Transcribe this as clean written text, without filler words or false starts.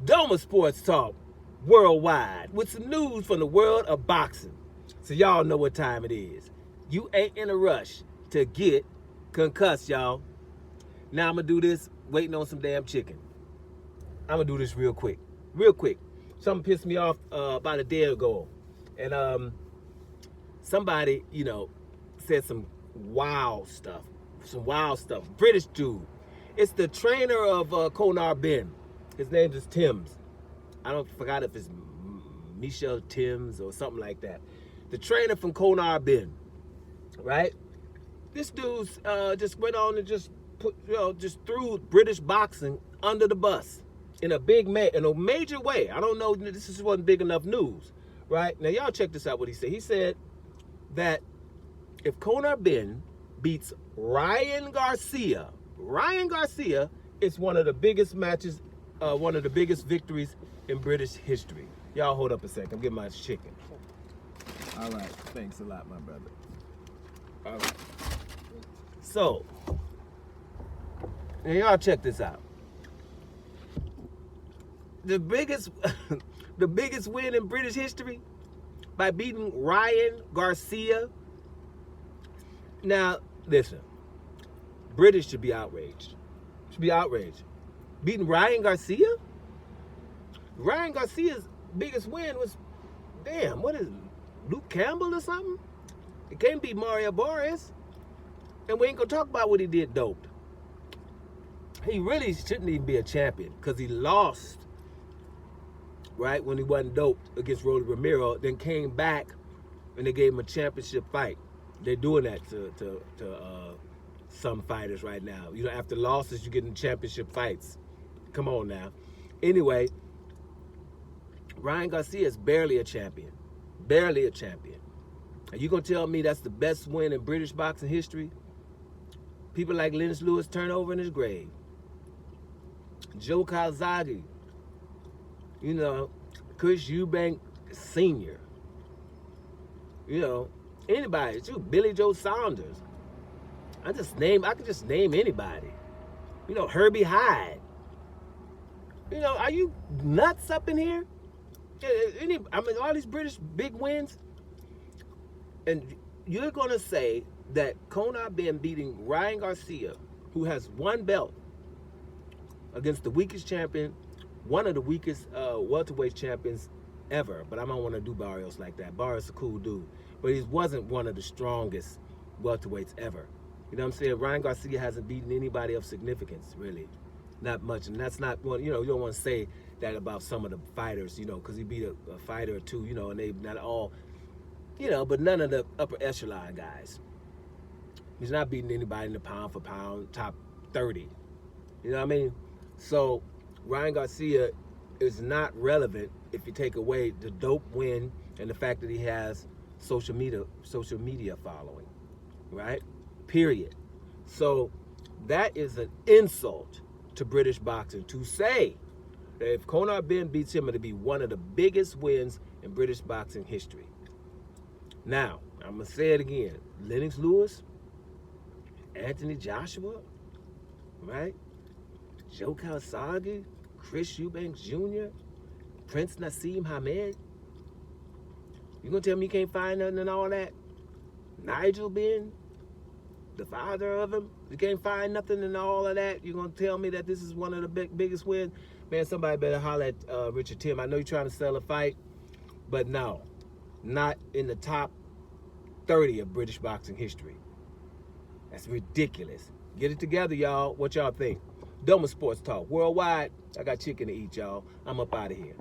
Doma Sports Talk worldwide with some news from the world of boxing. So y'all know what time it is. You ain't in a rush to get concussed, y'all. Now I'm gonna do this waiting on some damn chicken. I'm gonna do this real quick. Real quick. Something pissed me off about a day ago. And somebody, said some wild stuff. Some wild stuff. British dude. It's the trainer of Konar Benn. His name is Timms. I forgot if it's Michel Timms or something like that. The trainer from Konar Benn, right? This dude's just went on and just threw British boxing under the bus in a major way. I don't know. This just wasn't big enough news, right? Now y'all check this out. What he said. He said that if Konar Benn beats Ryan Garcia, it's one of the biggest matches, one of the biggest victories in British history. Y'all hold up a second. I'm getting my chicken. All right. Thanks a lot, my brother. All right. So, now y'all check this out. The biggest win in British history by beating Ryan Garcia. Now, listen. British should be outraged. Beating Ryan Garcia? Ryan Garcia's biggest win was, what is it? Luke Campbell or something? It can't be Mario Boris. And we ain't gonna talk about what he did doped. He really shouldn't even be a champion because he lost, right, when he wasn't doped against Rolly Romero, then came back and they gave him a championship fight. They're doing that to some fighters right now. After losses, you get in championship fights. Come on now. Anyway, Ryan Garcia is barely a champion. Barely a champion. Are you going to tell me that's the best win in British boxing history? People like Lennox Lewis turn over in his grave. Joe Calzaghe. Chris Eubank Sr. Anybody. Billy Joe Saunders. I could just name anybody. Herbie Hyde. Are you nuts up in here? All these British big wins. And you're going to say that Konar Benn beating Ryan Garcia, who has one belt, against the weakest champion, one of the weakest welterweight champions ever. But I don't want to do Barrios like that. Barrios is a cool dude. But he wasn't one of the strongest welterweights ever. You know what I'm saying? Ryan Garcia hasn't beaten anybody of significance, really. Not much. And that's not one, you don't want to say that about some of the fighters, because he beat a fighter or two, and they not all, but none of the upper echelon guys. He's not beating anybody in the pound for pound, top 30. You know what I mean? So Ryan Garcia is not relevant if you take away the dope win and the fact that he has social media following, right? Period. So that is an insult to British boxing to say that if Konar Benn beats him, it'll be one of the biggest wins in British boxing history. Now, I'm going to say it again. Lennox Lewis, Anthony Joshua, right? Joe Calzaghe, Chris Eubanks Jr., Prince Nassim Hamed. You going to tell me you can't find nothing in all that? Nigel Benn, the father of him, you can't find nothing in all of that? You're going to tell me that this is one of the biggest wins? Man, somebody better holler at Richard Tim. I know you're trying to sell a fight, but no, not in the top 30 of British boxing history. That's ridiculous. Get it together, y'all. What y'all think? Doma Sports Talk worldwide. I got chicken to eat, y'all. I'm up out of here.